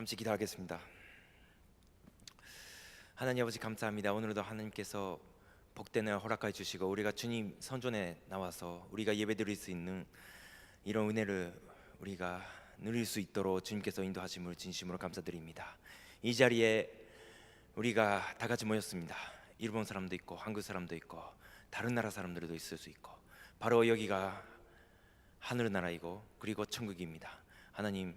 잠시 기도하겠습니다. 하나님 아버지 감사합니다. 오늘도 하나님께서 복된 날 허락하여 주시고 우리가 주님 선전에 나와서 우리가 예배드릴 수 있는 이런 은혜를 우리가 누릴 수 있도록 주님께서 인도하심을 진심으로 감사드립니다. 이 자리에 우리가 다 같이 모였습니다. 일본 사람도 있고 한국 사람도 있고 다른 나라 사람들도 있을 수 있고, 바로 여기가 하늘나라이고 그리고 천국입니다. 하나님,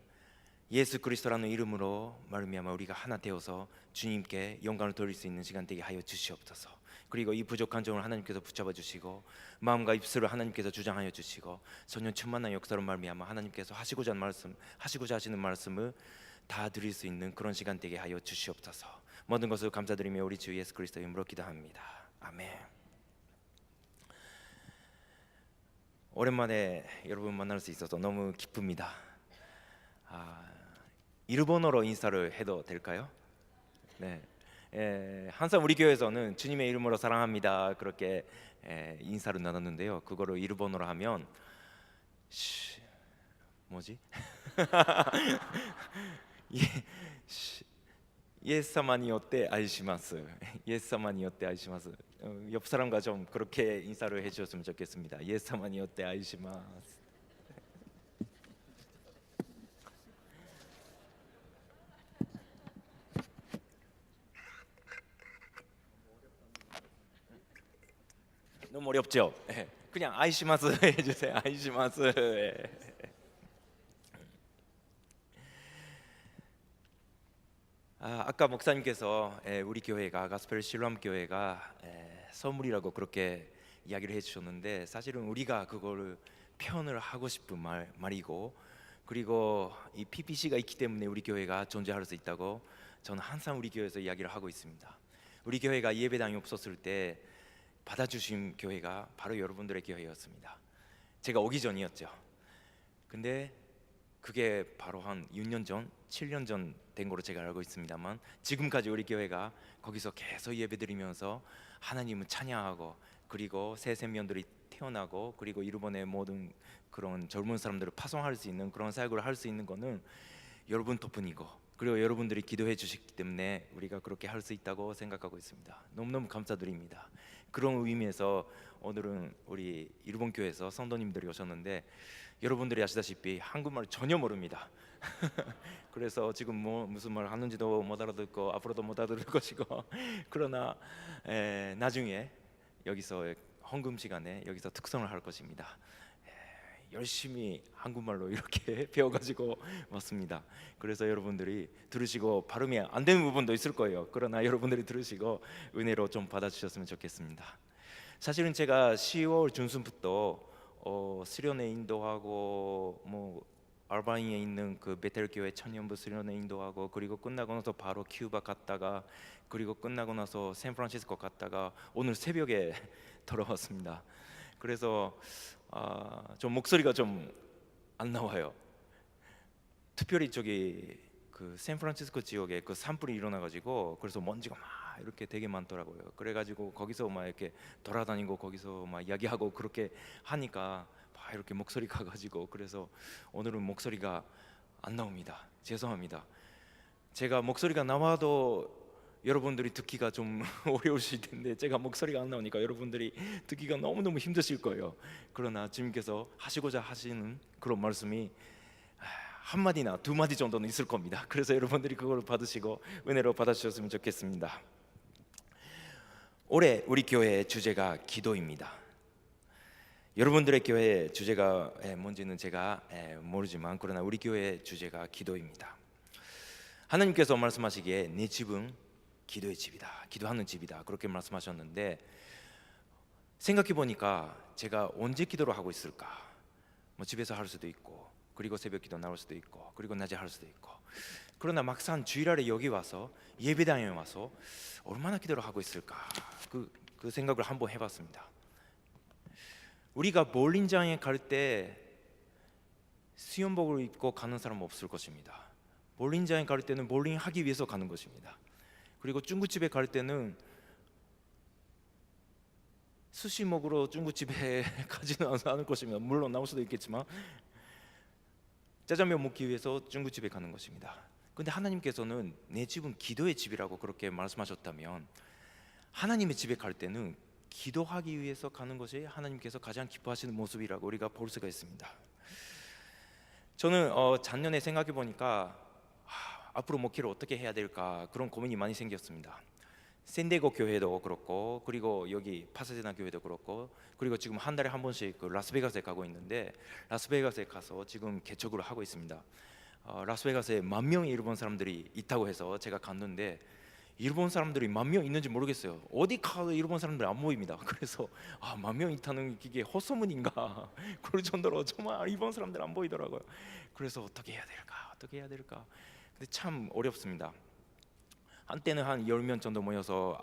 예수 그리스도라는 이름으로 말미암아 우리가 하나 되어서 주님께 영광을 돌릴 수 있는 시간 되게 하여 주시옵소서. 그리고 이 부족한 점을 하나님께서 붙잡아 주시고 마음과 입술을 하나님께서 주장하여 주시고 전년 천만한 역사로 말미암아 하나님께서 하시고자 하시는 말씀을 다 드릴 수 있는 그런 시간 되게 하여 주시옵소서. 모든 것을 감사드리며 우리 주 예수 그리스도의 이름으로 기도합니다. 아멘. 오랜만에 여러분 만날 수 있어서 너무 기쁩니다. 일본어로 인사를 해도 될까요? 네. 항상 우리 교회에서는 주님의 이름으로 사랑합니다 그렇게 인사를 나눴는데요. 그거를 일본어로 하면 뭐지? 예사마니요테 아이시마스. 예사마니요테 아이시마스. 옆 사람과 좀 그렇게 인사를 해주셨으면 좋겠습니다. 예사마니요테 아이시마스. 너무 어렵죠? 그냥 아이시마스 해주세요. 아이시마스. 아까 목사님께서 우리 교회가 가스펠 실로암 교회가 선물이라고 그렇게 이야기를 해주셨는데, 사실은 우리가 그거를 표현을 하고 싶은 말이고, 그리고 이 PPC가 있기 때문에 우리 교회가 존재할 수 있다고 저는 항상 우리 교회에서 이야기를 하고 있습니다. 우리 교회가 예배당이 없었을 때 받아주신 교회가 바로 여러분들의 교회였습니다. 제가 오기 전이었죠. 근데 그게 바로 한 6년 전, 7년 전 된 거로 제가 알고 있습니다만, 지금까지 우리 교회가 거기서 계속 예배드리면서 하나님을 찬양하고, 그리고 새 생명들이 태어나고, 그리고 일본의 모든 그런 젊은 사람들을 파송할 수 있는 그런 사역을 할 수 있는 거는 여러분 덕분이고, 그리고 여러분들이 기도해 주시기 때문에 우리가 그렇게 할 수 있다고 생각하고 있습니다. 너무너무 감사드립니다. 그런 의미에서 오늘은 우리 일본 교회에서 성도님들이 오셨는데, 여러분들이 아시다시피 한국말을 전혀 모릅니다. 그래서 지금 무슨 말 하는지도 못 알아듣고 앞으로도 못 알아들을 것이고 그러나 나중에 여기서 헌금 시간에 여기서 특성을 할 것입니다. 열심히 한국말로 이렇게 배워가지고 왔습니다. 그래서 여러분들이 들으시고 발음이 안 되는 부분도 있을 거예요. 그러나 여러분들이 들으시고 은혜로 좀 받아주셨으면 좋겠습니다. 사실은 제가 10월 중순부터 수련회 인도하고 알바인에 있는 그 베텔 교회 천년부 수련회 인도하고, 그리고 끝나고 나서 바로 큐바 갔다가, 그리고 끝나고 나서 샌프란시스코 갔다가 오늘 새벽에 돌아왔습니다. 그래서 좀 목소리가 좀 안 나와요. 특별히 저기 그 샌프란시스코 지역에 그 산불이 일어나가지고, 그래서 먼지가 막 이렇게 되게 많더라고요. 그래가지고 거기서 막 이렇게 돌아다니고 거기서 막 이야기하고 그렇게 하니까 막 이렇게 목소리가 가지고, 그래서 오늘은 목소리가 안 나옵니다. 죄송합니다. 제가 목소리가 나와도 여러분들이 듣기가 좀 어려우실 텐데, 제가 목소리가 안 나오니까 여러분들이 듣기가 너무너무 힘드실 거예요. 그러나 주님께서 하시고자 하시는 그런 말씀이 한 마디나 두 마디 정도는 있을 겁니다. 그래서 여러분들이 그걸 받으시고 은혜로 받아주셨으면 좋겠습니다. 올해 우리 교회의 주제가 기도입니다. 여러분들의 교회의 주제가 뭔지는 제가 모르지만, 그러나 우리 교회의 주제가 기도입니다. 하나님께서 말씀하시기에 내 집은 기도의 집이다, 기도하는 집이다, 그렇게 말씀하셨는데, 생각해 보니까 제가 언제 기도를 하고 있을까? 집에서 할 수도 있고, 그리고 새벽 기도 나올 수도 있고, 그리고 낮에 할 수도 있고, 그러나 막상 주일날에 여기 와서 예배당에 와서 얼마나 기도를 하고 있을까? 그 생각을 한번 해봤습니다. 우리가 볼링장에 갈 때 수영복을 입고 가는 사람 없을 것입니다. 볼링장에 갈 때는 볼링 하기 위해서 가는 것입니다. 그리고 중국집에 갈 때는 스시 먹으러 중국집에 가지는 않을 것입니다. 물론 나올 수도 있겠지만 짜장면 먹기 위해서 중국집에 가는 것입니다. 근데 하나님께서는 내 집은 기도의 집이라고 그렇게 말씀하셨다면, 하나님의 집에 갈 때는 기도하기 위해서 가는 것이 하나님께서 가장 기뻐하시는 모습이라고 우리가 볼 수가 있습니다. 저는 작년에 생각해 보니까 앞으로 목회를 어떻게 해야 될까 그런 고민이 많이 생겼습니다. 샌디에고 교회도 그렇고, 그리고 여기 파사데나 교회도 그렇고, 그리고 지금 한 달에 한 번씩 그 라스베가스에 가고 있는데, 라스베가스에 가서 지금 개척을 하고 있습니다. 라스베가스에 10,000명의 일본 사람들이 있다고 해서 제가 갔는데, 일본 사람들이 10,000명 있는지 모르겠어요. 어디 가도 일본 사람들이 안 모입니다. 그래서 10,000명 있다는 이게 헛소문인가 그럴 정도로 정말 일본 사람들 안 보이더라고요. 그래서 어떻게 해야 될까. 근데 참 어렵습니다. 한때는 한 10명 정도 모여서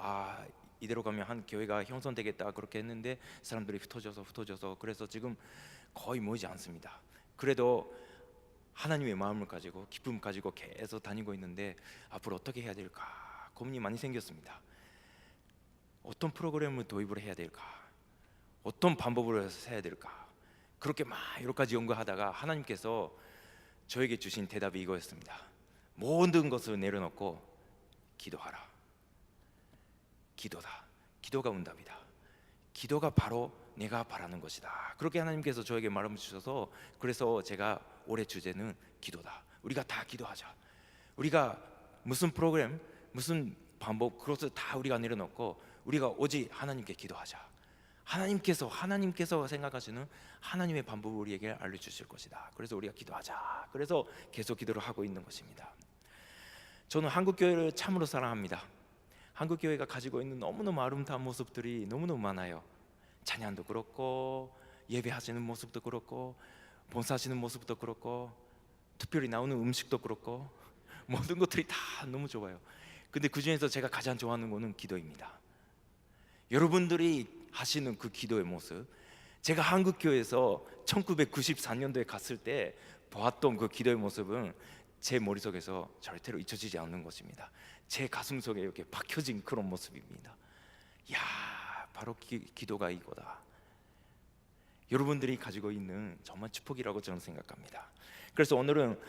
이대로 가면 한 교회가 형성되겠다 그렇게 했는데, 사람들이 흩어져서 그래서 지금 거의 모이지 않습니다. 그래도 하나님의 마음을 가지고 기쁨 가지고 계속 다니고 있는데, 앞으로 어떻게 해야 될까 고민이 많이 생겼습니다. 어떤 프로그램을 도입을 해야 될까, 어떤 방법으로 해서 해야 될까, 그렇게 막 여러 가지 연구하다가 하나님께서 저에게 주신 대답이 이거였습니다. 모든 것을 내려놓고 기도하라. 기도가 응답이다. 기도가 바로 내가 바라는 것이다. 그렇게 하나님께서 저에게 말씀을 주셔서, 그래서 제가 올해 주제는 기도다. 우리가 다 기도하자. 우리가 무슨 프로그램, 무슨 방법, 그것을 다 우리가 내려놓고 우리가 오직 하나님께 기도하자. 하나님께서 생각하시는 하나님의 방법을 우리에게 알려주실 것이다. 그래서 우리가 기도하자. 그래서 계속 기도를 하고 있는 것입니다. 저는 한국 교회를 참으로 사랑합니다. 한국 교회가 가지고 있는 너무너무 아름다운 모습들이 너무너무 많아요. 찬양도 그렇고, 예배하시는 모습도 그렇고, 봉사하시는 모습도 그렇고, 특별히 나오는 음식도 그렇고, 모든 것들이 다 너무 좋아요. 근데 그 중에서 제가 가장 좋아하는 거는 기도입니다. 여러분들이 하시는 그 기도의 모습, 제가 한국 교회에서 1994년도에 갔을 때 보았던 그 기도의 모습은 제 머릿속에서 절대로 잊혀지지 않는 것입니다. 제 가슴속에 이렇게 박혀진 그런 모습입니다. 바로 기도가 이거다. 여러분들이 가지고 있는 정말 축복이라고 저는 생각합니다. 그래서 오늘은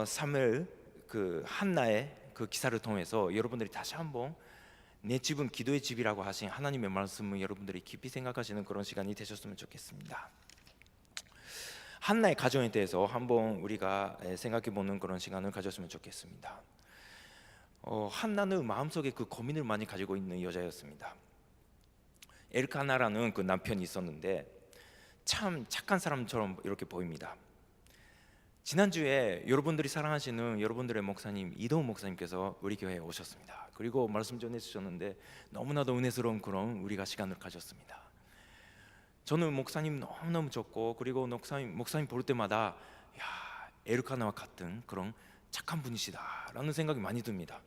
사무엘 그 한나의 그 기사를 통해서 여러분들이 다시 한번 내 집은 기도의 집이라고 하신 하나님의 말씀을 여러분들이 깊이 생각하시는 그런 시간이 되셨으면 좋겠습니다. 한나의 가정에 대해서 한번 우리가 생각해보는 그런 시간을 가졌으면 좋겠습니다. 한나는 마음속에 그 고민을 많이 가지고 있는 여자였습니다. 엘카나라는 그 남편이 있었는데 참 착한 사람처럼 이렇게 보입니다. 지난주에 여러분들이 사랑하시는 여러분들의 목사님 이동훈 목사님께서 우리 교회에 오셨습니다. 그리고 말씀 전해주셨는데 너무나도 은혜스러운 그런 우리가 시간을 가졌습니다. 저는 목사님 너무너무 좋고, 그리고 목사님 볼 때마다 에르카나와 같은 그런 착한 분이시다라는 생각이 많이 듭니다.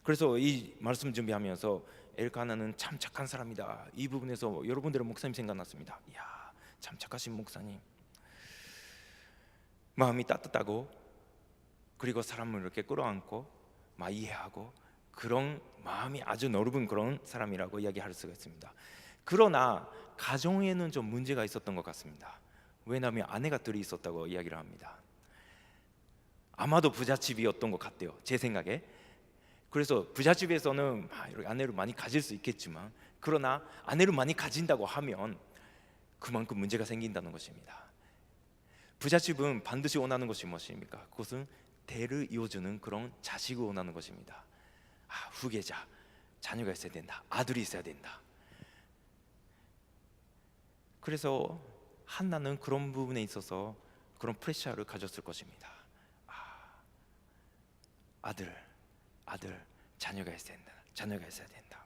그래서 이 말씀 준비하면서 엘카나는 참 착한 사람이다, 이 부분에서 여러분들의 목사님 생각났습니다. 참 착하신 목사님, 마음이 따뜻하고, 그리고 사람을 이렇게 끌어안고 막 이해하고, 그런 마음이 아주 넓은 그런 사람이라고 이야기할 수가 있습니다. 그러나 가정에는 좀 문제가 있었던 것 같습니다. 왜냐하면 아내가 둘이 있었다고 이야기를 합니다. 아마도 부잣집이었던 것 같아요, 제 생각에. 그래서 부잣집에서는 아내를 많이 가질 수 있겠지만, 그러나 아내를 많이 가진다고 하면 그만큼 문제가 생긴다는 것입니다. 부잣집은 반드시 원하는 것이 무엇입니까? 그것은 대를 이어주는 그런 자식을 원하는 것입니다. 후계자, 자녀가 있어야 된다, 아들이 있어야 된다. 그래서 한나는 그런 부분에 있어서 그런 프레셔를 가졌을 것입니다. 아들, 자녀가 있어야 된다.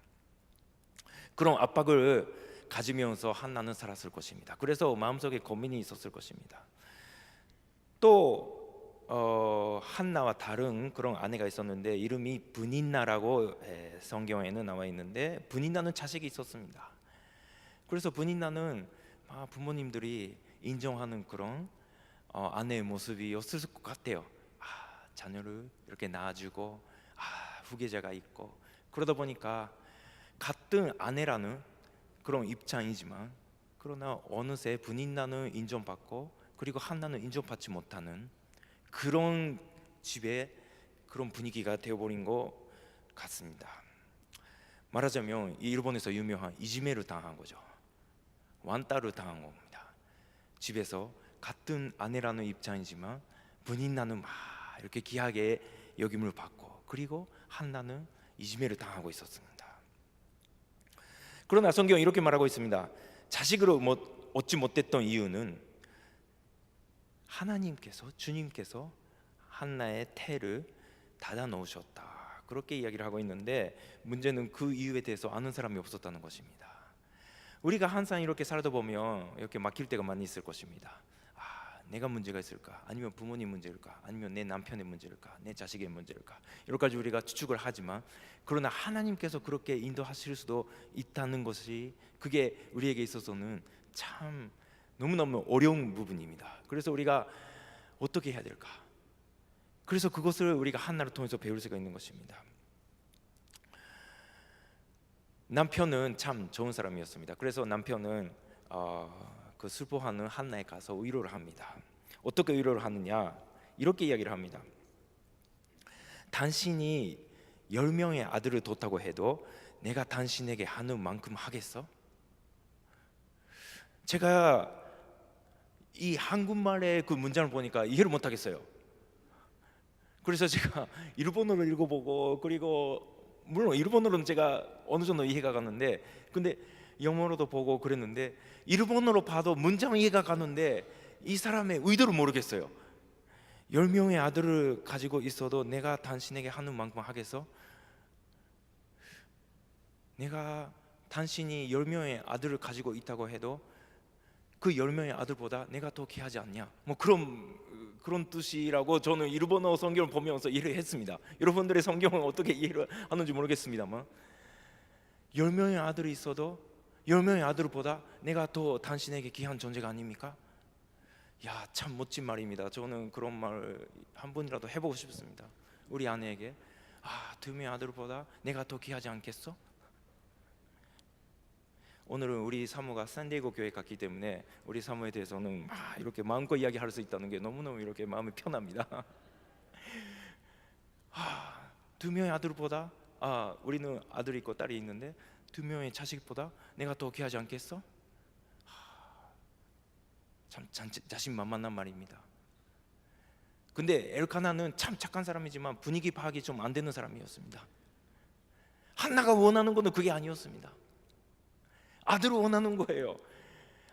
그런 압박을 가지면서 한나는 살았을 것입니다. 그래서 마음속에 고민이 있었을 것입니다. 또 한나와 다른 그런 아내가 있었는데 이름이 브닌나라고 성경에는 나와 있는데, 브닌나는 자식이 있었습니다. 그래서 브닌나는 부모님들이 인정하는 그런 아내의 모습이었을 것 같아요. 자녀를 이렇게 낳아주고 후계자가 있고, 그러다 보니까 같은 아내라는 그런 입장이지만, 그러나 어느새 브닌나는 인정받고, 그리고 한나는 인정받지 못하는 그런 집에 그런 분위기가 되어버린 것 같습니다. 말하자면 이 일본에서 유명한 이지메를 당한 거죠. 완따를 당한 겁니다. 집에서 같은 아내라는 입장이지만 부인나는 막 이렇게 귀하게 여김을 받고, 그리고 한나는 이지메를 당하고 있었습니다. 그러나 성경은 이렇게 말하고 있습니다. 자식을 얻지 못했던 이유는 하나님께서, 주님께서 한나의 태를 닫아 놓으셨다, 그렇게 이야기를 하고 있는데, 문제는 그 이유에 대해서 아는 사람이 없었다는 것입니다. 우리가 항상 이렇게 살다 보면 이렇게 막힐 때가 많이 있을 것입니다. 내가 문제가 있을까? 아니면 부모님 문제일까? 아니면 내 남편의 문제일까? 내 자식의 문제일까? 여기까지 우리가 추측을 하지만, 그러나 하나님께서 그렇게 인도하실 수도 있다는 것이, 그게 우리에게 있어서는 참 너무너무 어려운 부분입니다. 그래서 우리가 어떻게 해야 될까? 그래서 그것을 우리가 한나를 통해서 배울 수가 있는 것입니다. 남편은 참 좋은 사람이었습니다. 그래서 남편은 그 슬퍼하는 한나에 가서 위로를 합니다. 어떻게 위로를 하느냐? 이렇게 이야기를 합니다. 당신이 10명의 아들을 뒀다고 해도 내가 당신에게 하는 만큼 하겠어? 제가 이 한국말의 그 문장을 보니까 이해를 못 하겠어요. 그래서 제가 일본어로 읽어보고, 그리고 물론 일본어로는 제가 어느 정도 이해가 가는데, 근데 영어로도 보고 그랬는데, 일본어로 봐도 문장 이해가 가는데 이 사람의 의도를 모르겠어요. 10명의 아들을 가지고 있어도 내가 당신에게 하는 만큼 하겠어? 내가 당신이 10명의 아들을 가지고 있다고 해도 그 10명의 아들보다 내가 더 귀하지 않냐? 뭐 그런 뜻이라고 저는 일본어 성경을 보면서 이해를 했습니다. 여러분들의 성경은 어떻게 이해를 하는지 모르겠습니다만, 10명의 아들이 있어도 10명의 아들보다 내가 더 당신에게 귀한 존재가 아닙니까? 야, 참 멋진 말입니다. 저는 그런 말 한 번이라도 해보고 싶습니다. 우리 아내에게 2명의 아들보다 내가 더 귀하지 않겠어? 오늘은 우리 사모가 샌디에고 교회 갔기 때문에 우리 사모에 대해서는 이렇게 마음껏 이야기할 수 있다는 게 너무너무 이렇게 마음이 편합니다. 2명의 아들보다, 우리는 아들이 있고 딸이 있는데 2명의 자식보다 내가 더 귀하지 않겠어? 참 자신만만한 말입니다. 근데 엘카나는 참 착한 사람이지만 분위기 파악이 좀 안 되는 사람이었습니다. 한나가 원하는 것은 그게 아니었습니다. 아들을 원하는 거예요.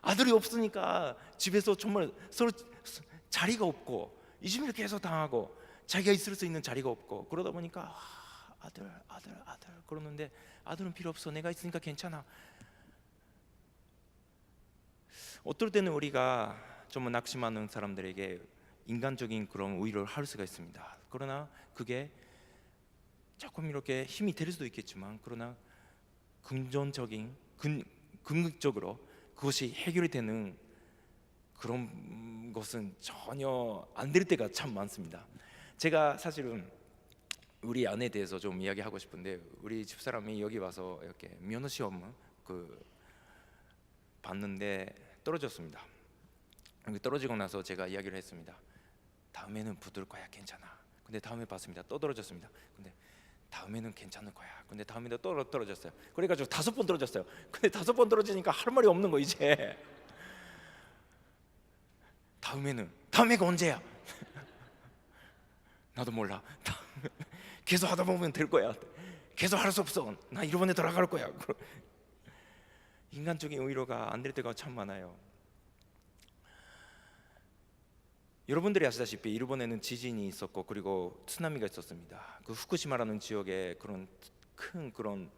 아들이 없으니까 집에서 정말 서로 자리가 없고, 이심을 계속 당하고, 자기가 있을 수 있는 자리가 없고, 그러다 보니까 아들 그러는데, 아들은 필요 없어, 내가 있으니까 괜찮아. 어떨 때는 우리가 좀 낙심하는 사람들에게 인간적인 그런 위로를 할 수가 있습니다. 그러나 그게 조금 이렇게 힘이 될 수도 있겠지만, 그러나 긍정적으로 그것이 해결이 되는 그런 것은 전혀 안 될 때가 참 많습니다. 제가 사실은 우리 아내에 대해서 좀 이야기하고 싶은데, 우리 집사람이 여기 와서 이렇게 면허 시험을 봤는데 떨어졌습니다. 떨어지고 나서 제가 이야기를 했습니다. 다음에는 붙을 거야, 괜찮아. 근데 다음에 봤습니다. 또 떨어졌습니다. 근데 다음에는 괜찮을 거야. 근데 다음에도 또 떨어졌어요. 그래가지고 5번 떨어졌어요. 근데 5번 떨어지니까 할 말이 없는 거 이제. 다음에가 언제야? 나도 몰라. 계속 하다 보면 될 거야. 계속 할 수 없어. 나 일본에 돌아갈 거야. 인간적인 위로가 안 될 때가 참 많아요. 여러분들이 아시다시피 일본에는 지진이 있었고, 그리고 쓰나미가 있었습니다. 그 후쿠시마라는 지역에 그런 큰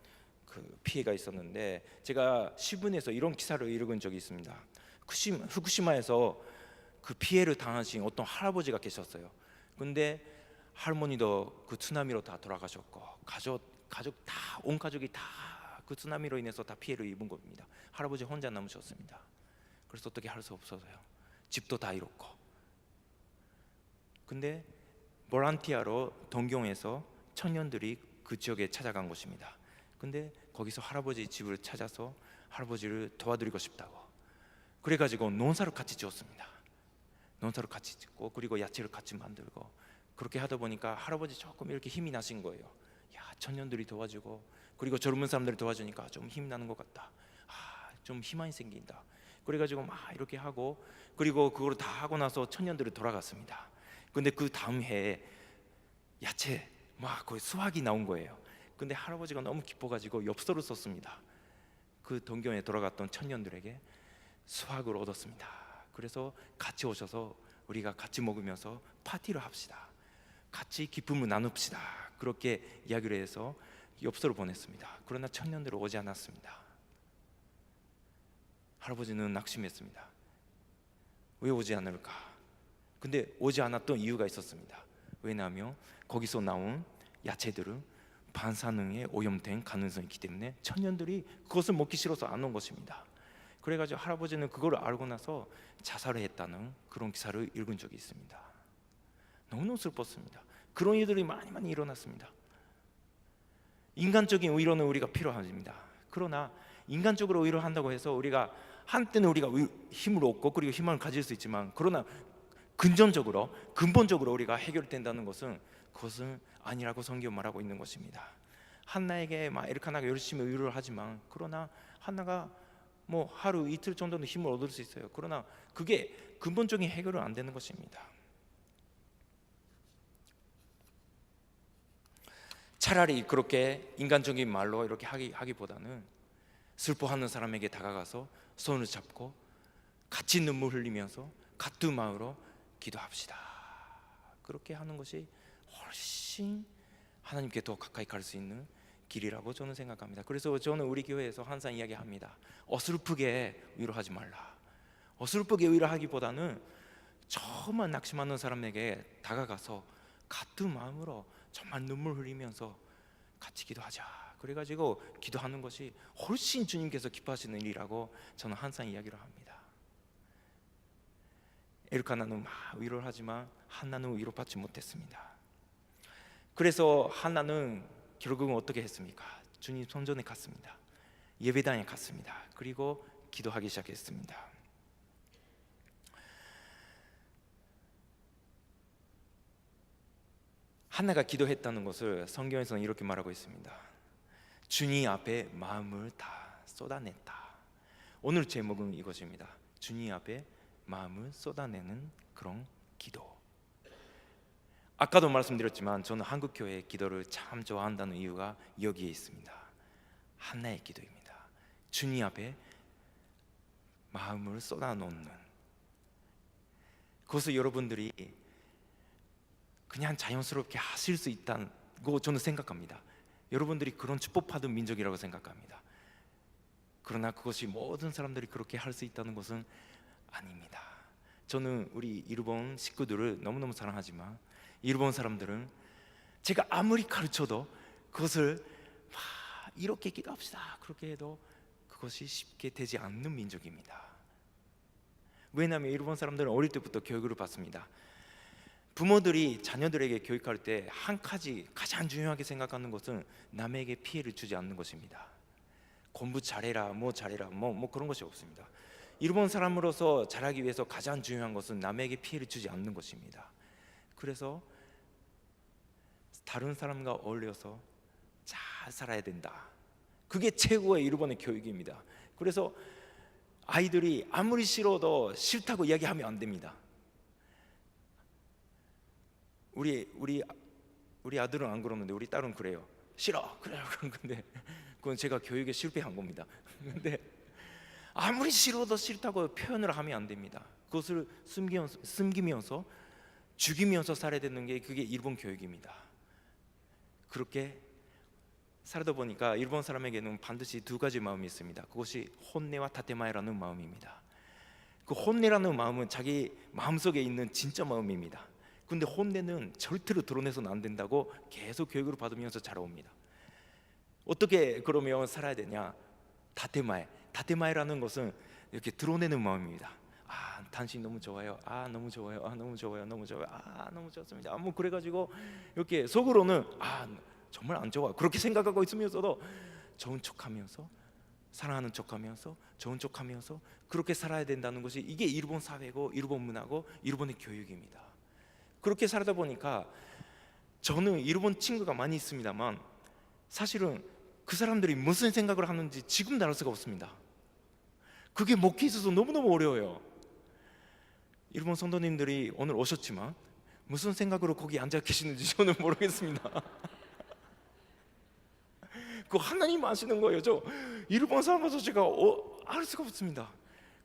피해가 있었는데, 제가 신문에서 이런 기사를 읽은 적이 있습니다. 후쿠시마에서 그 피해를 당하신 어떤 할아버지가 계셨어요. 근데 할머니도 그 쓰나미로 다 돌아가셨고, 가족 다, 온 가족이 다 그 쓰나미로 인해서 다 피해를 입은 겁니다. 할아버지 혼자 남으셨습니다. 그래서 어떻게 할 수 없어서요. 집도 다 잃었고. 근데 보란티아로 동경에서 청년들이 그 지역에 찾아간 것입니다. 근데 거기서 할아버지 집을 찾아서 할아버지를 도와드리고 싶다고, 그래가지고 농사를 같이 지었습니다. 농사를 같이 짓고, 그리고 야채를 같이 만들고, 그렇게 하다 보니까 할아버지 조금 이렇게 힘이 나신 거예요. 야, 청년들이 도와주고 그리고 젊은 사람들이 도와주니까 좀 힘이 나는 것 같다. 좀 희망이 생긴다. 그래가지고 막 이렇게 하고, 그리고 그걸 다 하고 나서 청년들이 돌아갔습니다. 근데 그 다음 해에 야채 막 거의 수확이 나온 거예요. 근데 할아버지가 너무 기뻐가지고 엽서를 썼습니다. 그 동경에 돌아갔던 청년들에게 수확을 얻었습니다. 그래서 같이 오셔서 우리가 같이 먹으면서 파티를 합시다. 같이 기쁨을 나눕시다. 그렇게 이야기를 해서 엽서를 보냈습니다. 그러나 청년들은 오지 않았습니다. 할아버지는 낙심했습니다. 왜 오지 않을까? 근데 오지 않았던 이유가 있었습니다. 왜냐하면 거기서 나온 야채들은 반사능에 오염된 가능성이 있기 때문에 청년들이 그것을 먹기 싫어서 안 온 것입니다. 그래가지고 할아버지는 그걸 알고 나서 자살을 했다는 그런 기사를 읽은 적이 있습니다. 너무너무 슬펐습니다. 그런 일들이 많이 일어났습니다. 인간적인 위로는 우리가 필요합니다. 그러나 인간적으로 위로를 한다고 해서 우리가 한때는 우리가 힘을 얻고 그리고 희망을 가질 수 있지만, 그러나 근본적으로 우리가 해결된다는 것은 그것은 아니라고 성경은 말하고 있는 것입니다. 한나에게 막 엘카나가 열심히 위로를 하지만, 그러나 한나가 뭐 하루 이틀 정도는 힘을 얻을 수 있어요. 그러나 그게 근본적인 해결은 안 되는 것입니다. 차라리 그렇게 인간적인 말로 이렇게 하기보다는 슬퍼하는 사람에게 다가가서 손을 잡고 같이 눈물 흘리면서 같은 마음으로 기도합시다. 그렇게 하는 것이 훨씬 하나님께 더 가까이 갈 수 있는 길이라고 저는 생각합니다. 그래서 저는 우리 교회에서 항상 이야기합니다. 어설프게 위로하지 말라. 어설프게 위로하기보다는 정말 낙심하는 사람에게 다가가서 같은 마음으로 정말 눈물 흘리면서 같이 기도하자. 그래가지고 기도하는 것이 훨씬 주님께서 기뻐하시는 일이라고 저는 항상 이야기를 합니다. 엘카나는 막 위로를 하지만 한나는 위로받지 못했습니다. 그래서 한나는 결국은 어떻게 했습니까? 주님 성전에 갔습니다. 예배당에 갔습니다. 그리고 기도하기 시작했습니다. 한나가 기도했다는 것을 성경에서는 이렇게 말하고 있습니다. 주님 앞에 마음을 다 쏟아냈다. 오늘 제목은 이것입니다. 주님 앞에 마음을 쏟아내는 그런 기도. 아까도 말씀드렸지만 저는 한국교회의 기도를 참 좋아한다는 이유가 여기에 있습니다. 한나의 기도입니다. 주님 앞에 마음을 쏟아놓는, 그것을 여러분들이 그냥 자연스럽게 하실 수 있다고 저는 생각합니다. 여러분들이 그런 축복받은 민족이라고 생각합니다. 그러나 그것이 모든 사람들이 그렇게 할 수 있다는 것은 아닙니다. 저는 우리 일본 식구들을 너무너무 사랑하지만 일본 사람들은 제가 아무리 가르쳐도 그것을 이렇게 기도합시다 그렇게 해도 그것이 쉽게 되지 않는 민족입니다. 왜냐하면 일본 사람들은 어릴 때부터 교육을 받습니다. 부모들이 자녀들에게 교육할 때 한 가지 가장 중요하게 생각하는 것은 남에게 피해를 주지 않는 것입니다. 공부 잘해라, 뭐 잘해라, 뭐 그런 것이 없습니다. 일본 사람으로서 자라기 위해서 가장 중요한 것은 남에게 피해를 주지 않는 것입니다. 그래서 다른 사람과 어울려서 잘 살아야 된다. 그게 최고의 일본의 교육입니다. 그래서 아이들이 아무리 싫어도 싫다고 이야기하면 안 됩니다. 우리 아들은 안 그러는데 우리 딸은 그래요. 싫어, 그래요. 그런 건데 그건 제가 교육에 실패한 겁니다. 근데 아무리 싫어도 싫다고 표현을 하면 안 됩니다. 그것을 숨기면서 죽이면서 살아야 되는 게 그게 일본 교육입니다. 그렇게 살다 보니까 일본 사람에게는 반드시 두 가지 마음이 있습니다. 그것이 혼내와 다테마에라는 마음입니다. 그 혼내라는 마음은 자기 마음속에 있는 진짜 마음입니다. 근데 혼내는 절대로 드러내서는 안 된다고 계속 교육을 받으면서 자라옵니다. 어떻게 그러면 살아야 되냐? 다테마에라는 것은 이렇게 드러내는 마음입니다. 당신 너무 좋아요. 너무 좋아요. 너무 좋아요. 너무 좋아요. 너무 좋습니다. 뭐 그래가지고 이렇게 속으로는 정말 안 좋아 그렇게 생각하고 있으면서도 좋은 척하면서 사랑하는 척하면서 좋은 척하면서 그렇게 살아야 된다는 것이 이게 일본 사회고 일본 문화고 일본의 교육입니다. 그렇게 살다 보니까 저는 일본 친구가 많이 있습니다만 사실은 그 사람들이 무슨 생각을 하는지 지금도 알 수가 없습니다. 그게 먹기 있어서 너무너무 어려워요. 일본 성도님들이 오늘 오셨지만 무슨 생각으로 거기 앉아 계시는지 저는 모르겠습니다. 그 하나님 아시는 거예요. 저 일본 사람으로서 제가 알 수가 없습니다.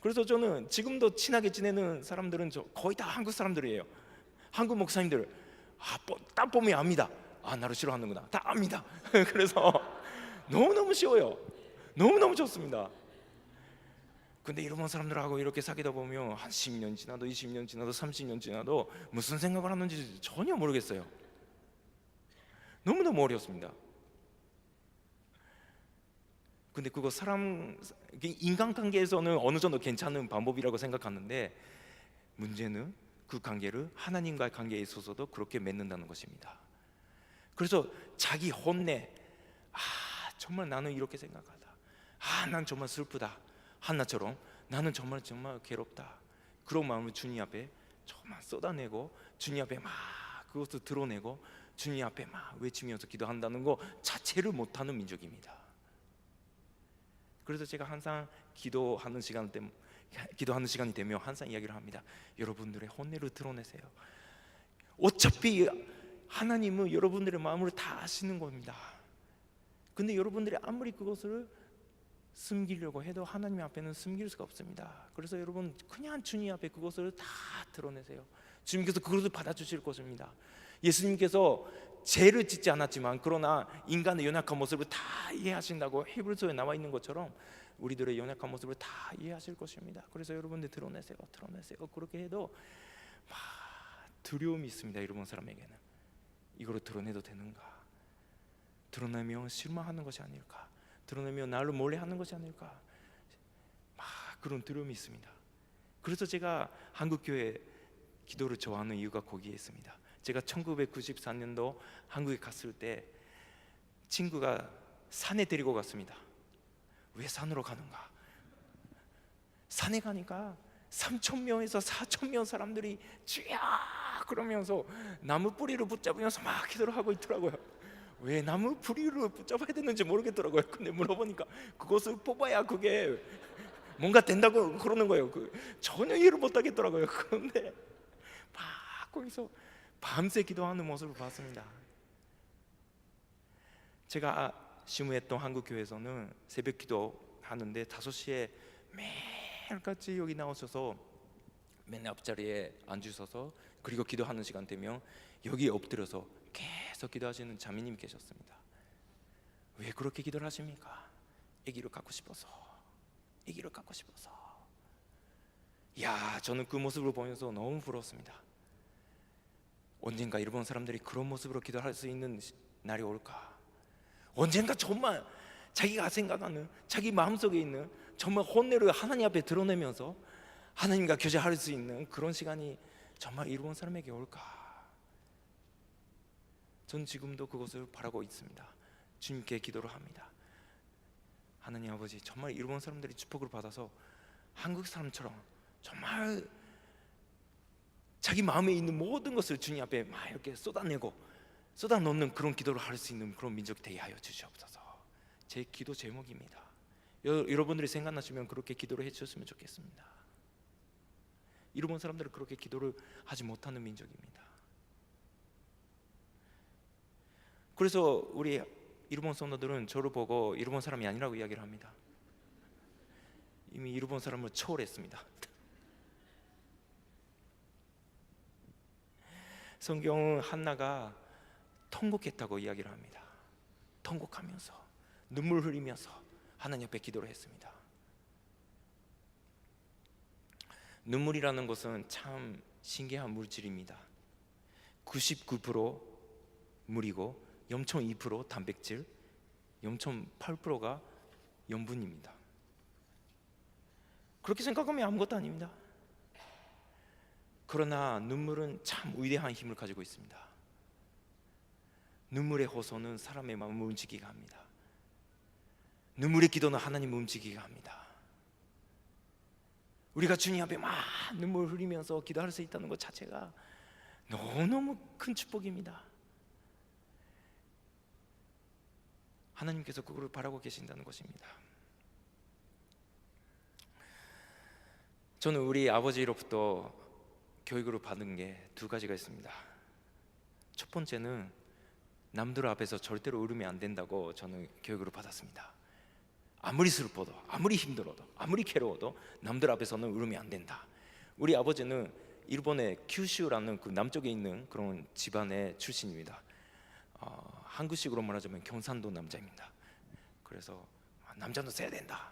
그래서 저는 지금도 친하게 지내는 사람들은 거의 다 한국 사람들이에요. 한국 목사님들 딱 보면 압니다. 나를 싫어하는구나. 다 압니다. 그래서 너무너무 쉬워요. 너무너무 좋습니다. 근데 일본 사람들하고 이렇게 사귀다 보면 한 10년 지나도 20년 지나도 30년 지나도 무슨 생각을 하는지 전혀 모르겠어요. 너무너무 어렵습니다. 근데 그거 인간관계에서는 어느 정도 괜찮은 방법이라고 생각하는데 문제는 그 관계를 하나님과의 관계에 있어서도 그렇게 맺는다는 것입니다. 그래서 자기 혼내, 정말 나는 이렇게 생각하다, 난 정말 슬프다, 한나처럼 나는 정말 괴롭다, 그런 마음을 주님 앞에 정말 쏟아내고 주님 앞에 막 그것을 드러내고 주님 앞에 막 외치면서 기도한다는 거 자체를 못하는 민족입니다. 그래서 제가 항상 기도하는 시간이 되면 항상 이야기를 합니다. 여러분들의 혼내를 드러내세요. 어차피 하나님은 여러분들의 마음을 다 아시는 겁니다. 근데 여러분들이 아무리 그것을 숨기려고 해도 하나님 앞에는 숨길 수가 없습니다. 그래서 여러분 그냥 주님 앞에 그것을 다 드러내세요. 주님께서 그것을 받아주실 것입니다. 예수님께서 죄를 짓지 않았지만 그러나 인간의 연약한 모습을 다 이해하신다고 히브리서에 나와 있는 것처럼 우리들의 연약한 모습을 다 이해하실 것입니다. 그래서 여러분들 드러내세요. 그렇게 해도 막 두려움이 있습니다. 일본 사람에게는 이거를 드러내도 되는가? 드러내면 실망하는 것이 아닐까? 드러내면 나를 몰래 하는 것이 아닐까? 막 그런 두려움이 있습니다. 그래서 제가 한국교회 기도를 좋아하는 이유가 거기에 있습니다. 제가 1994년도 한국에 갔을 때 친구가 산에 데리고 갔습니다. 왜 산으로 가는가? 산에 가니까 3,000명에서 4,000명 사람들이 주야 그러면서 나무 뿌리를 붙잡으면서 막 기도를 하고 있더라고요. 왜 나무 뿌리를 붙잡아야 되는지 모르겠더라고요. 근데 물어보니까 그것을 뽑아야 그게 뭔가 된다고 그러는 거예요. 전혀 이해를 못하겠더라고요. 그런데 막 거기서 밤새 기도하는 모습을 봤습니다. 제가 시무했던 한국교회에서는 새벽 기도 하는데 5시에 매일같이 여기 나오셔서 맨 앞자리에 앉으셔서 그리고 기도하는 시간 되면 여기 엎드려서 계속 기도하시는 자매님이 계셨습니다. 왜 그렇게 기도를 하십니까? 아기를 갖고 싶어서. 저는 그 모습을 보면서 너무 부러웠습니다. 언젠가 일본 사람들이 그런 모습으로 기도할 수 있는 날이 올까? 언젠가 정말 자기가 생각하는 자기 마음속에 있는 정말 혼내를 하나님 앞에 드러내면서 하나님과 교제할 수 있는 그런 시간이 정말 일본 사람에게 올까? 전 지금도 그것을 바라고 있습니다. 주님께 기도를 합니다. 하나님 아버지, 정말 일본 사람들이 축복을 받아서 한국 사람처럼 정말 자기 마음에 있는 모든 것을 주님 앞에 막 이렇게 쏟아놓는 그런 기도를 할 수 있는 그런 민족 되게 하여 주시옵소서. 제 기도 제목입니다. 여러분들이 생각나시면 그렇게 기도를 해주셨으면 좋겠습니다. 일본 사람들은 그렇게 기도를 하지 못하는 민족입니다. 그래서 우리 일본 성도들은 저를 보고 일본 사람이 아니라고 이야기를 합니다. 이미 일본 사람을 초월했습니다. 성경은 한나가 통곡했다고 이야기를 합니다. 통곡하면서 눈물 흘리면서 하나님 앞에 기도를 했습니다. 눈물이라는 것은 참 신기한 물질입니다. 99% 물이고 0.2% 단백질, 0.8%가 염분입니다. 그렇게 생각하면 아무것도 아닙니다. 그러나 눈물은 참 위대한 힘을 가지고 있습니다. 눈물의 호소는 사람의 마음을 움직이게 합니다. 눈물의 기도는 하나님을 움직이게 합니다. 우리가 주님 앞에 막 눈물 흘리면서 기도할 수 있다는 것 자체가 너무너무 큰 축복입니다. 하나님께서 그걸 바라고 계신다는 것입니다. 저는 우리 아버지로부터 교육으로 받은 게 두 가지가 있습니다. 첫 번째는 남들 앞에서 절대로 울으면 안 된다고 저는 교육으로 받았습니다. 아무리 슬퍼도, 아무리 힘들어도, 아무리 괴로워도 남들 앞에서는 울으면 안 된다. 우리 아버지는 일본의 큐슈라는 그 남쪽에 있는 그런 집안의 출신입니다. 한국식으로 말하자면 경상도 남자입니다. 그래서 남자는 써야 된다.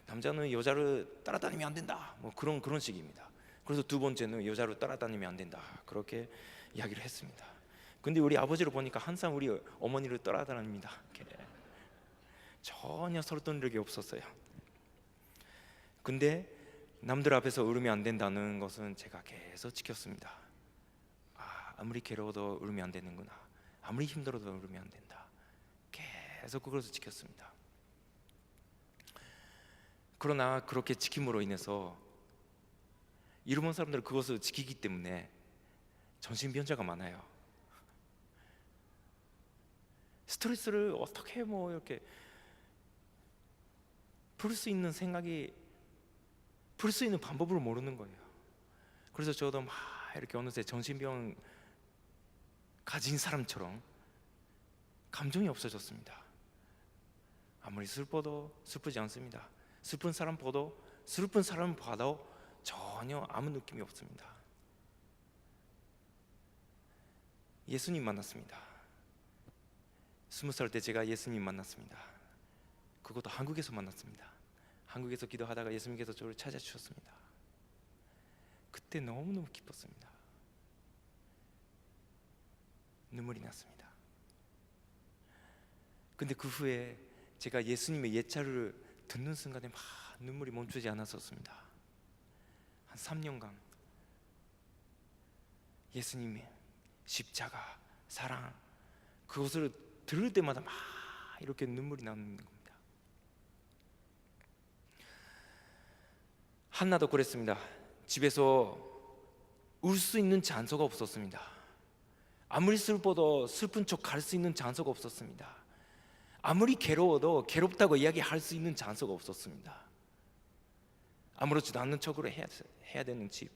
남자는 여자를 따라다니면 안 된다. 뭐 그런 식입니다. 그래서 두 번째는 여자를 따라다니면 안 된다. 그렇게 이야기를 했습니다. 근데 우리 아버지를 보니까 항상 우리 어머니를 따라다닙니다. 전혀 서툴던 적이 없었어요. 근데 남들 앞에서 울으면 안 된다는 것은 제가 계속 지켰습니다. 아무리 괴로워도 울으면 안 되는구나. 아무리 힘들어도 울으면 안 된다. 계속 그것을 지켰습니다. 그러나 그렇게 지킴으로 인해서 일본 사람들은 그것을 지키기 때문에 정신병자가 많아요. 스트레스를 어떻게 이렇게 풀 수 있는 풀 수 있는 방법을 모르는 거예요. 그래서 저도 막 이렇게 어느새 정신병 가진 사람처럼 감정이 없어졌습니다. 아무리 슬퍼도 슬프지 않습니다. 슬픈 사람 봐도 전혀 아무 느낌이 없습니다. 예수님 만났습니다. 20살 때 제가 예수님 만났습니다. 그것도 한국에서 만났습니다. 한국에서 기도하다가 예수님께서 저를 찾아주셨습니다. 그때 너무너무 기뻤습니다. 눈물이 났습니다. 근데 그 후에 제가 예수님의 예차를 듣는 순간에 막 눈물이 멈추지 않았었습니다. 한 3년간 예수님의 십자가, 사랑, 그것을 들을 때마다 막 이렇게 눈물이 나는 겁니다. 한나도 그랬습니다. 집에서 울 수 있는 장소가 없었습니다. 아무리 슬퍼도 슬픈 척 갈 수 있는 장소가 없었습니다. 아무리 괴로워도 괴롭다고 이야기할 수 있는 장소가 없었습니다. 아무렇지도 않는 척으로 해야 되는 집,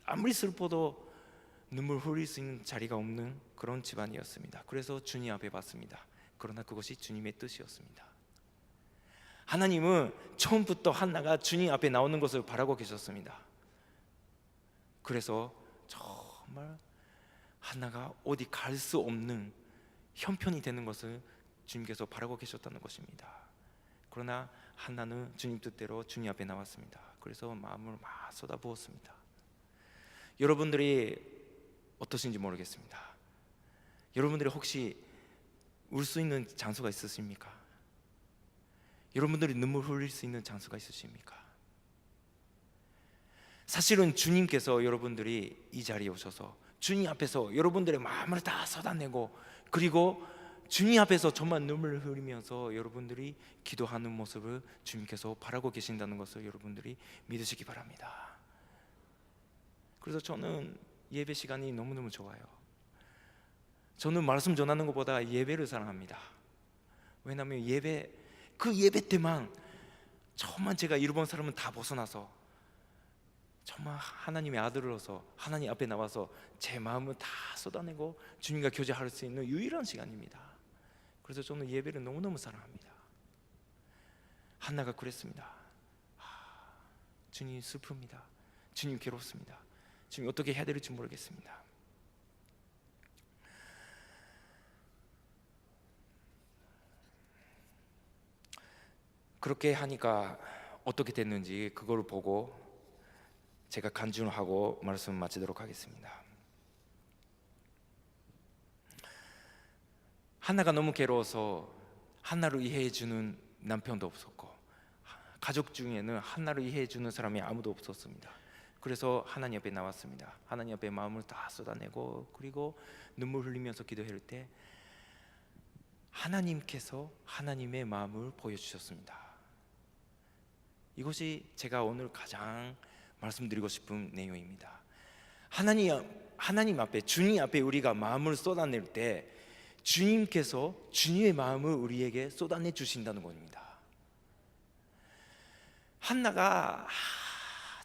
아무리 슬퍼도 눈물 흘릴 수 있는 자리가 없는 그런 집안이었습니다. 그래서 주님 앞에 왔습니다. 그러나 그것이 주님의 뜻이었습니다. 하나님은 처음부터 한나가 주님 앞에 나오는 것을 바라고 계셨습니다. 그래서 정말 한나가 어디 갈 수 없는 형편이 되는 것을 주님께서 바라고 계셨다는 것입니다. 그러나 한나는 주님 뜻대로 주님 앞에 나왔습니다. 그래서 마음을 막 쏟아부었습니다. 여러분들이 어떠신지 모르겠습니다. 여러분들이 혹시 울 수 있는 장소가 있으십니까? 여러분들이 눈물 흘릴 수 있는 장소가 있으십니까? 사실은 주님께서 여러분들이 이 자리에 오셔서 주님 앞에서 여러분들의 마음을 다 쏟아내고, 그리고 주님 앞에서 정말 눈물을 흘리면서 여러분들이 기도하는 모습을 주님께서 바라고 계신다는 것을 여러분들이 믿으시기 바랍니다. 그래서 저는 예배 시간이 너무너무 좋아요. 저는 말씀 전하는 것보다 예배를 사랑합니다. 왜냐하면 그 예배 때만 정말 제가 일본 사람은 다 벗어나서 정말 하나님의 아들로서 하나님 앞에 나와서 제 마음을 다 쏟아내고 주님과 교제할 수 있는 유일한 시간입니다. 그래서 저는 예배를 너무너무 사랑합니다. 한나가 그랬습니다. 주님 슬픕니다. 주님 괴롭습니다. 주님 어떻게 해야 될지 모르겠습니다. 그렇게 하니까 어떻게 됐는지 그걸 보고 제가 간증하고 말씀 마치도록 하겠습니다. 한나가 너무 괴로워서 한나를 이해해 주는 남편도 없었고, 가족 중에는 한나를 이해해 주는 사람이 아무도 없었습니다. 그래서 하나님 앞에 나왔습니다. 하나님 앞에 마음을 다 쏟아내고, 그리고 눈물 흘리면서 기도할 때 하나님께서 하나님의 마음을 보여주셨습니다. 이것이 제가 오늘 가장 말씀드리고 싶은 내용입니다. 하나님 앞에, 주님 앞에 우리가 마음을 쏟아낼 때 주님께서 주님의 마음을 우리에게 쏟아내 주신다는 겁니다. 한나가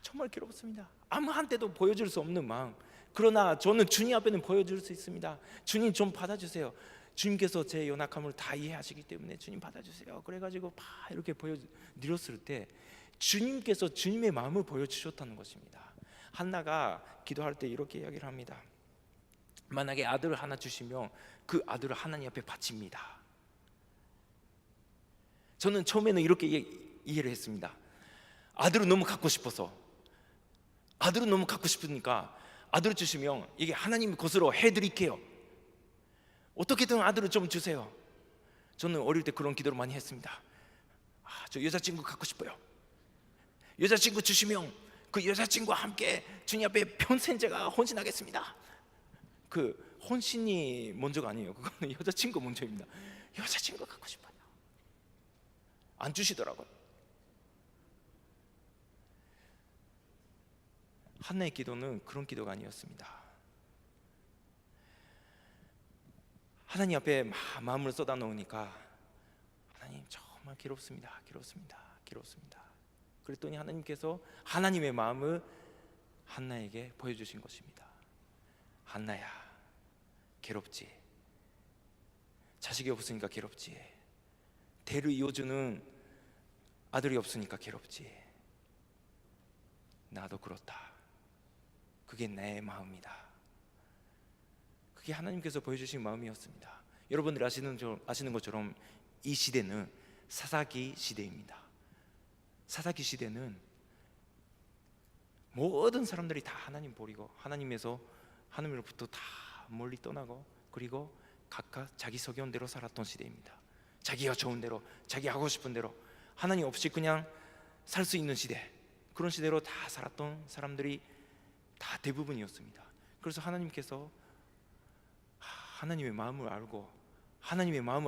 정말 괴롭습니다. 아무한테도 보여줄 수 없는 마음. 그러나 저는 주님 앞에는 보여줄 수 있습니다. 주님 좀 받아주세요. 주님께서 제 연약함을 다 이해하시기 때문에 주님 받아주세요. 그래가지고 이렇게 보여드렸을 때 주님께서 주님의 마음을 보여주셨다는 것입니다. 한나가 기도할 때 이렇게 이야기를 합니다. 만약에 아들을 하나 주시면 그 아들을 하나님 앞에 바칩니다. 저는 처음에는 이렇게 이해를 했습니다. 아들을 너무 갖고 싶으니까 아들을 주시면 이게 하나님 것으로 해드릴게요. 어떻게든 아들을 좀 주세요. 저는 어릴 때 그런 기도를 많이 했습니다. 저 여자친구 갖고 싶어요. 여자친구 주시면 그 여자친구와 함께 주님 앞에 평생 제가 헌신하겠습니다. 그 헌신이 먼저가 아니에요. 그거는 여자친구 먼저입니다. 여자친구 갖고 싶어요. 안 주시더라고요. 한나의 기도는 그런 기도가 아니었습니다. 하나님 앞에 마음을 쏟아 놓으니까 하나님 정말 괴롭습니다. 그랬더니 하나님께서 하나님의 마음을 한나에게 보여주신 것입니다. 한나야, 괴롭지? 자식이 없으니까 괴롭지? 대를 이어주는 아들이 없으니까 괴롭지? 나도 그렇다. 그게 내 마음이다. 그게 하나님께서 보여주신 마음이었습니다. 여러분들이 아시는 것처럼 이 시대는 사사기 시대입니다. 사사기 시대는 모든 사람들이 다 하나님 버리고 하나님으로부터 다 멀리 떠나고, 그리고 각각 자기 소견대로 살았던 시대입니다. 자기가 좋은 대로, 자기 하고 싶은 대로, 하나님 없이 그냥 살 수 있는 시대, 그런 시대로 다 살았던 사람들이 다 대부분이었습니다. 그래서 하나님께서 하나님의 마음을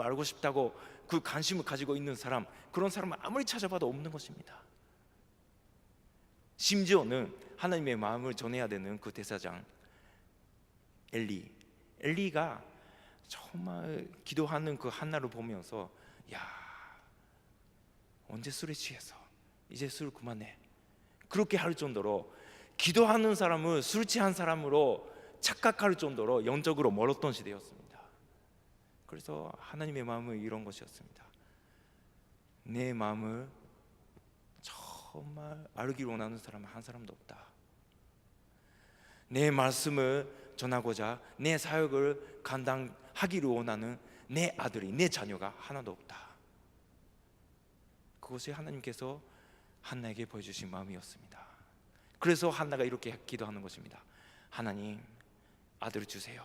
알고 싶다고 그 관심을 가지고 있는 사람, 그런 사람을 아무리 찾아봐도 없는 것입니다. 심지어는 하나님의 마음을 전해야 되는 그 대사장 엘리가 정말 기도하는 그 한나를 보면서, 야, 언제 술에 취해서 이제 술 그만해, 그렇게 할 정도로 기도하는 사람을 술 취한 사람으로 착각할 정도로 영적으로 멀었던 시대였습니다. 그래서 하나님의 마음은 이런 것이었습니다. 내 마음을 정말 알기를 원하는 사람은 한 사람도 없다. 내 말씀을 전하고자 내 사역을 감당하기를 원하는 내 아들이, 내 자녀가 하나도 없다. 그것이 하나님께서 한나에게 보여주신 마음이었습니다. 그래서 한나가 이렇게 기도하는 것입니다. 하나님, 아들을 주세요.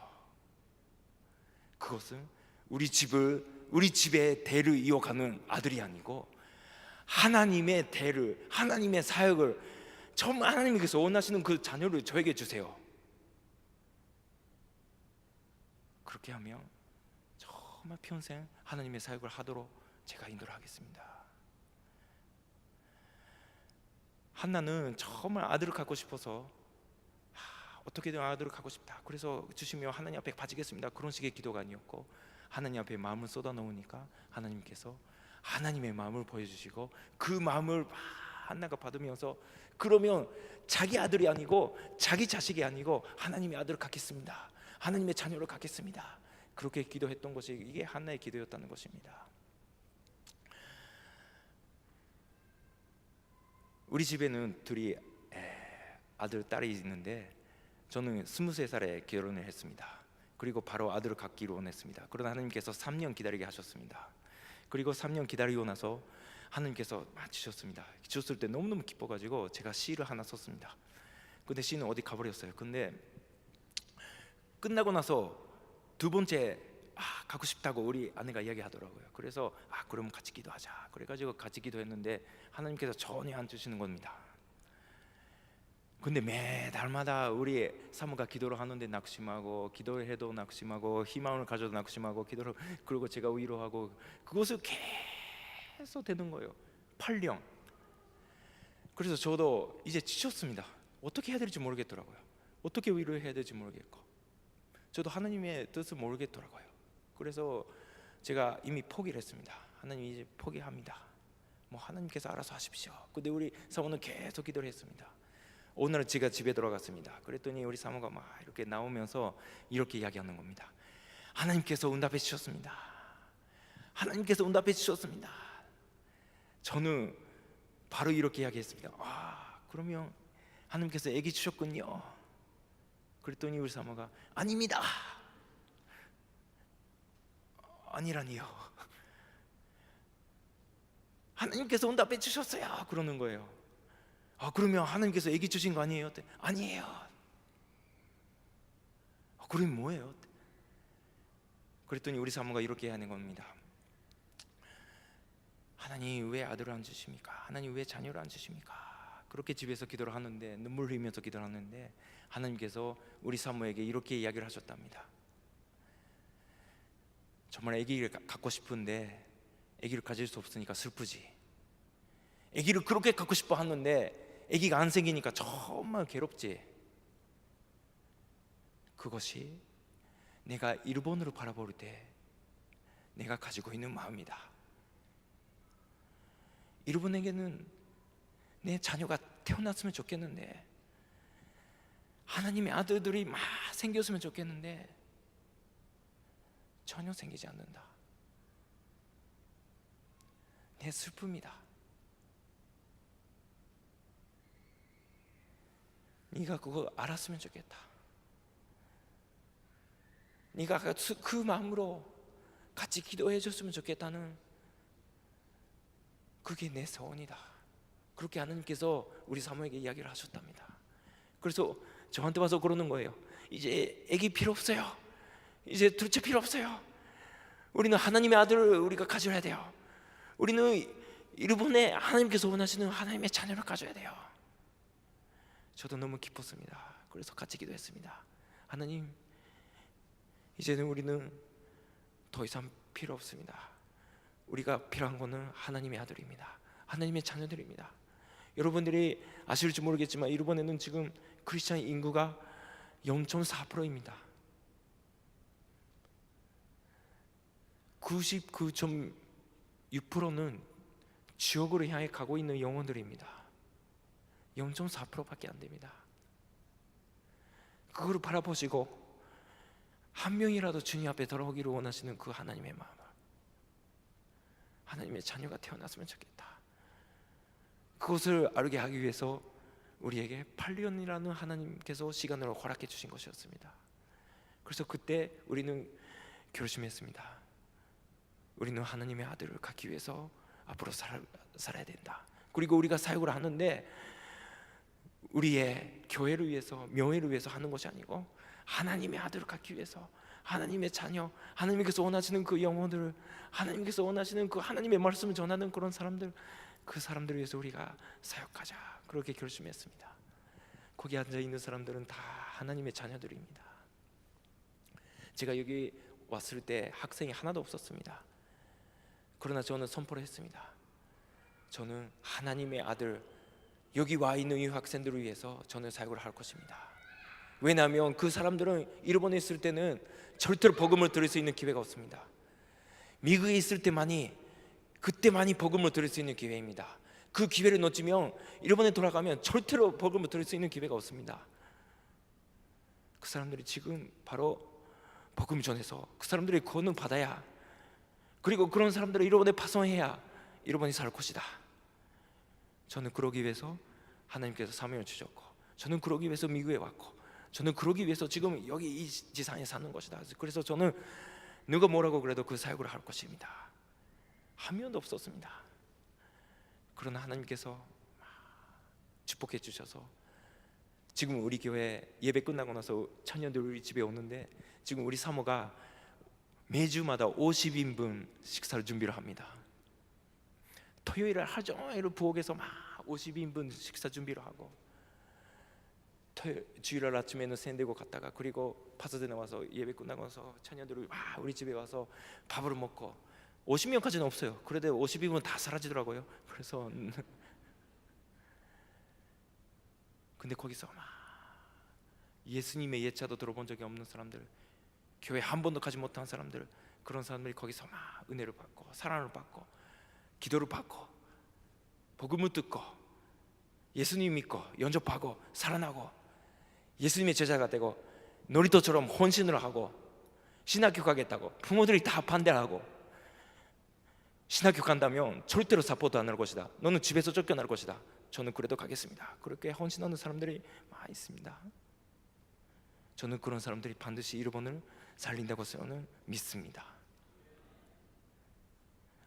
그것은 우리 집의 대를 이어가는 아들이 아니고 하나님의 대를, 하나님의 사역을 정말 하나님께서 원하시는 그 자녀를 저에게 주세요. 그렇게 하면 정말 평생 하나님의 사역을 하도록 제가 인도를 하겠습니다. 한나는 정말 아들을 갖고 싶어서 어떻게든 아들을 갖고 싶다, 그래서 주시면 하나님 앞에 바치겠습니다, 그런 식의 기도가 아니었고, 하나님 앞에 마음을 쏟아 놓으니까 하나님께서 하나님의 마음을 보여주시고, 그 마음을 한나가 받으면서, 그러면 자기 아들이 아니고 자기 자식이 아니고 하나님의 아들을 갖겠습니다, 하나님의 자녀를 갖겠습니다, 그렇게 기도했던 것이 이게 한나의 기도였다는 것입니다. 우리 집에는 둘이 아들, 딸이 있는데 저는 23살에 결혼을 했습니다. 그리고 바로 아들을 갖기로 원했습니다. 그러나 하나님께서 3년 기다리게 하셨습니다. 그리고 3년 기다리고 나서 하나님께서 주셨습니다. 주셨을 때 너무너무 기뻐가지고 제가 시를 하나 썼습니다. 근데 시는 어디 가버렸어요. 근데 끝나고 나서 두 번째 갖고 싶다고 우리 아내가 이야기하더라고요. 그래서 그러면 같이 기도하자, 그래가지고 같이 기도했는데 하나님께서 전혀 안 주시는 겁니다. 근데 매달마다 우리 사모가 기도를 하는데 낙심하고, 기도를 해도 낙심하고, 희망을 가져도 낙심하고, 기도를, 그리고 제가 위로하고, 그것을 계속 되는 거예요. 8년. 그래서 저도 이제 지쳤습니다. 어떻게 해야 될지 모르겠더라고요. 어떻게 위로해야 될지 모르겠고, 저도 하나님의 뜻을 모르겠더라고요. 그래서 제가 이미 포기를 했습니다. 하나님, 이제 포기합니다. 뭐 하나님께서 알아서 하십시오. 근데 우리 사모는 계속 기도를 했습니다. 오늘은 제가 집에 들어갔습니다. 그랬더니 우리 사모가 막 이렇게 나오면서 이렇게 이야기하는 겁니다. 하나님께서 응답해 주셨습니다. 하나님께서 응답해 주셨습니다. 저는 바로 이렇게 이야기했습니다. 그러면 하나님께서 아기 주셨군요. 그랬더니 우리 사모가 아닙니다. 아니라니요. 하나님께서 응답해 주셨어요. 그러는 거예요. 그러면 하나님께서 아기 주신 거 아니에요? 아니에요. 그러면 뭐예요? 그랬더니 우리 사모가 이렇게 하는 겁니다. 하나님 왜 아들을 안 주십니까? 하나님 왜 자녀를 안 주십니까? 그렇게 집에서 기도를 하는데, 눈물 흘리면서 기도를 하는데, 하나님께서 우리 사모에게 이렇게 이야기를 하셨답니다. 정말 아기를 갖고 싶은데 아기를 가질 수 없으니까 슬프지. 아기를 그렇게 갖고 싶어 하는데 아기가 안 생기니까 정말 괴롭지. 그것이 내가 일본으로 바라볼 때 내가 가지고 있는 마음이다. 일본에게는 내 자녀가 태어났으면 좋겠는데, 하나님의 아들들이 막 생겼으면 좋겠는데 전혀 생기지 않는다. 내 슬픔이다. 네가 그거 알았으면 좋겠다. 네가 그 마음으로 같이 기도해 줬으면 좋겠다는, 그게 내 소원이다. 그렇게 하나님께서 우리 사모에게 이야기를 하셨답니다. 그래서 저한테 와서 그러는 거예요. 이제 아기 필요 없어요. 이제 둘째 필요 없어요. 우리는 하나님의 아들을 우리가 가져야 돼요. 우리는 일본에 하나님께서 원하시는 하나님의 자녀를 가져야 돼요. 저도 너무 기뻤습니다. 그래서 같이 기도했습니다. 하나님, 이제는 우리는 더 이상 필요 없습니다. 우리가 필요한 것은 하나님의 아들입니다. 하나님의 자녀들입니다. 여러분들이 아실지 모르겠지만 일본에는 지금 크리스찬 인구가 0.4%입니다. 99.6%는 지옥으로 향해 가고 있는 영혼들입니다. 0.4%밖에 안 됩니다. 그거를 바라보시고 한 명이라도 주님 앞에 돌아오기를 원하시는 그 하나님의 마음을, 하나님의 자녀가 태어났으면 좋겠다. 그것을 알게 하기 위해서 우리에게 8년이라는 하나님께서 시간을 허락해 주신 것이었습니다. 그래서 그때 우리는 결심했습니다. 우리는 하나님의 아들을 갖기 위해서 앞으로 살아야 된다. 그리고 우리가 사역을 하는데 우리의 교회를 위해서, 명예를 위해서 하는 것이 아니고 하나님의 아들을 갖기 위해서, 하나님의 자녀, 하나님께서 원하시는 그 영혼들을, 하나님께서 원하시는 그 하나님의 말씀을 전하는 그런 사람들, 그 사람들을 위해서 우리가 사역하자, 그렇게 결심했습니다. 거기 앉아있는 사람들은 다 하나님의 자녀들입니다. 제가 여기 왔을 때 학생이 하나도 없었습니다. 그러나 저는 선포를 했습니다. 저는 하나님의 아들, 여기 와 있는 이 학생들을 위해서 저는 사역을 할 것입니다. 왜냐하면 그 사람들은 일본에 있을 때는 절대로 복음을 들을 수 있는 기회가 없습니다. 미국에 있을 때만이, 그때만이 복음을 들을 수 있는 기회입니다. 그 기회를 놓치면 일본에 돌아가면 절대로 복음을 들을 수 있는 기회가 없습니다. 그 사람들이 지금 바로 복음 전해서 그 사람들이 구원을 받아야, 그리고 그런 사람들을 일본에 파송해야 일본이 살 것이다. 저는 그러기 위해서 하나님께서 사명을 주셨고, 저는 그러기 위해서 미국에 왔고, 저는 그러기 위해서 지금 여기 이 지상에 사는 것이다. 그래서 저는 누가 뭐라고 그래도 그 사역을 할 것입니다. 한 명도 없었습니다. 그러나 하나님께서 축복해 주셔서 지금 우리 교회 예배 끝나고 나서 청년들 우리 집에 오는데, 지금 우리 사모가 매주마다 50인분 식사를 준비를 합니다. 토요일에 하루 종일 부엌에서 막 50인분 식사 준비를 하고, 주일날 아침에는 샌디에고 갔다가, 그리고 파사데나 와서 예배 끝나고 나서 청년들이 우리 집에 와서 밥을 먹고, 50명까지는 없어요. 그래도 50인분 다 사라지더라고요. 그래서 근데 거기서 막 예수님의 예차도 들어본 적이 없는 사람들, 교회 한 번도 가지 못한 사람들, 그런 사람들이 거기서 막 은혜를 받고 사랑을 받고 기도를 받고 복음을 듣고 예수님 믿고 영접하고 살아나고 예수님의 제자가 되고 놀이터처럼 헌신을 하고 신학교 가겠다고 부모들이 다 반대하고, 신학교 간다면 절대로 사포트 안 할 것이다, 너는 집에서 쫓겨날 것이다, 저는 그래도 가겠습니다, 그렇게 헌신하는 사람들이 많이 있습니다. 저는 그런 사람들이 반드시 일본을 살린다고 저는 믿습니다.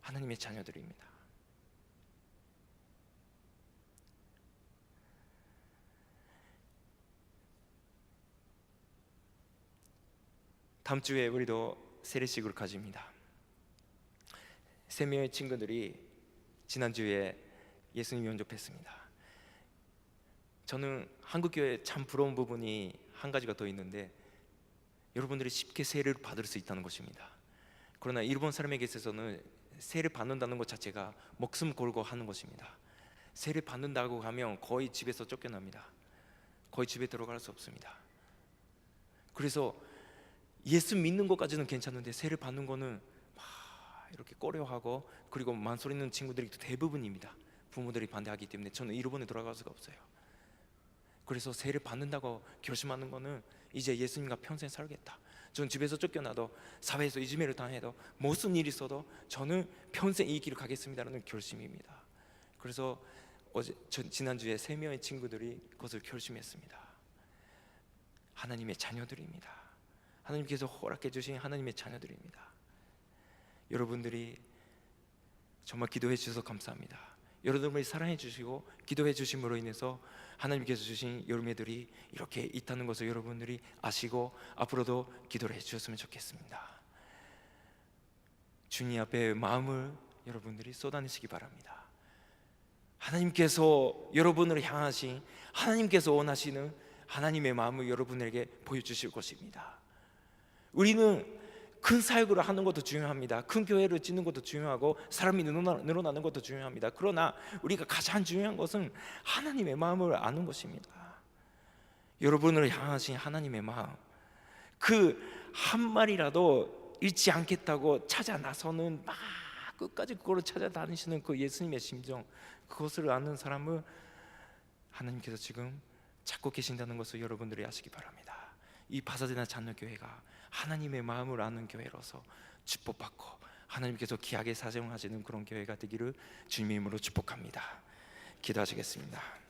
하나님의 자녀들입니다. 다음 주에 우리도 세례식을 가집니다. 3명의 친구들이 지난주에 예수님 영접했습니다. 저는 한국교회에 참 부러운 부분이 한 가지가 더 있는데, 여러분들이 쉽게 세례를 받을 수 있다는 것입니다. 그러나 일본 사람에게 있어서는 세례 받는다는 것 자체가 목숨 걸고 하는 것입니다. 세례 받는다고 하면 거의 집에서 쫓겨납니다. 거의 집에 들어갈 수 없습니다. 그래서 예수 믿는 것까지는 괜찮은데 세례 받는 거는 막 이렇게 꺼려하고, 그리고 만소리는 친구들이 대부분입니다. 부모들이 반대하기 때문에 저는 일본에 돌아갈 수가 없어요. 그래서 세례 받는다고 결심하는 거는 이제 예수님과 평생 살겠다, 전 집에서 쫓겨나도 사회에서 이지매를 당해도 무슨 일이 있어도 저는 평생 이 길을 가겠습니다라는 결심입니다. 그래서 지난주에 3명의 친구들이 그것을 결심했습니다. 하나님의 자녀들입니다. 하나님께서 허락해 주신 하나님의 자녀들입니다. 여러분들이 정말 기도해 주셔서 감사합니다. 여러분들이 사랑해 주시고 기도해 주심으로 인해서 하나님께서 주신 열매들이 이렇게 있다는 것을 여러분들이 아시고 앞으로도 기도를 해 주셨으면 좋겠습니다. 주님 앞에 마음을 여러분들이 쏟아내시기 바랍니다. 하나님께서 여러분을 향하신, 하나님께서 원하시는 하나님의 마음을 여러분에게 보여주실 것입니다. 우리는 큰 사역을 하는 것도 중요합니다. 큰 교회를 짓는 것도 중요하고 사람이 늘어나는 것도 중요합니다. 그러나 우리가 가장 중요한 것은 하나님의 마음을 아는 것입니다. 여러분을 향하신 하나님의 마음, 그 한 마리라도 잃지 않겠다고 찾아 나서는, 막 끝까지 그거를 찾아다니시는 그 예수님의 심정, 그것을 아는 사람을 하나님께서 지금 찾고 계신다는 것을 여러분들이 아시기 바랍니다. 이 파사데나 장로교회가 하나님의 마음을 아는 교회로서 축복받고 하나님께서 귀하게 사용하시는 그런 교회가 되기를 주님의 이름으로 축복합니다. 기도하시겠습니다.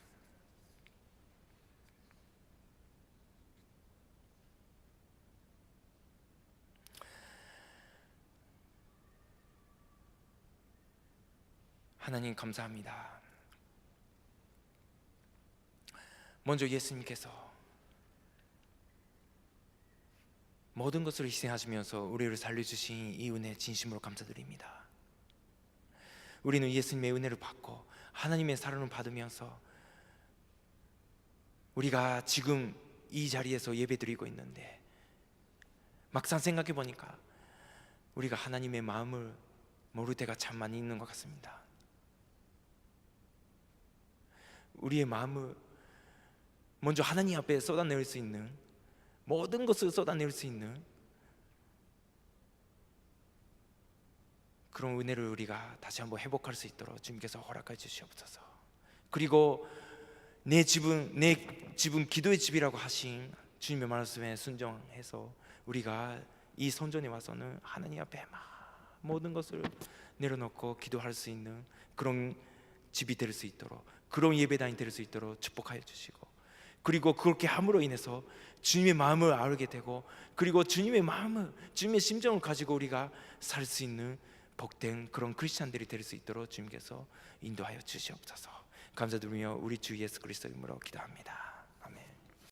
하나님 감사합니다. 먼저 예수님께서 모든 것을 희생하시면서 우리를 살려주신 이 은혜 진심으로 감사드립니다. 우리는 예수님의 은혜를 받고 하나님의 사랑을 받으면서 우리가 지금 이 자리에서 예배드리고 있는데, 막상 생각해 보니까 우리가 하나님의 마음을 모를 때가 참 많이 있는 것 같습니다. 우리의 마음을 먼저 하나님 앞에 쏟아낼 수 있는, 모든 것을 쏟아낼 수 있는 그런 은혜를 우리가 다시 한번 회복할 수 있도록 주님께서 허락해 주시옵소서. 그리고 내 집은 기도의 집이라고 하신 주님의 말씀에 순종해서 우리가 이 성전에 와서는 하나님 앞에 막 모든 것을 내려놓고 기도할 수 있는 그런 집이 될 수 있도록, 그런 예배당이 될 수 있도록 축복하여 주시고, 그리고 그렇게 함으로 인해서 주님의 마음을 알게 되고, 그리고 주님의 마음을, 주님의 심정을 가지고 우리가 살 수 있는 복된 그런 크리스찬들이 될 수 있도록 주님께서 인도하여 주시옵소서. 감사드리며 우리 주 예수 그리스도 이름으로 기도합니다.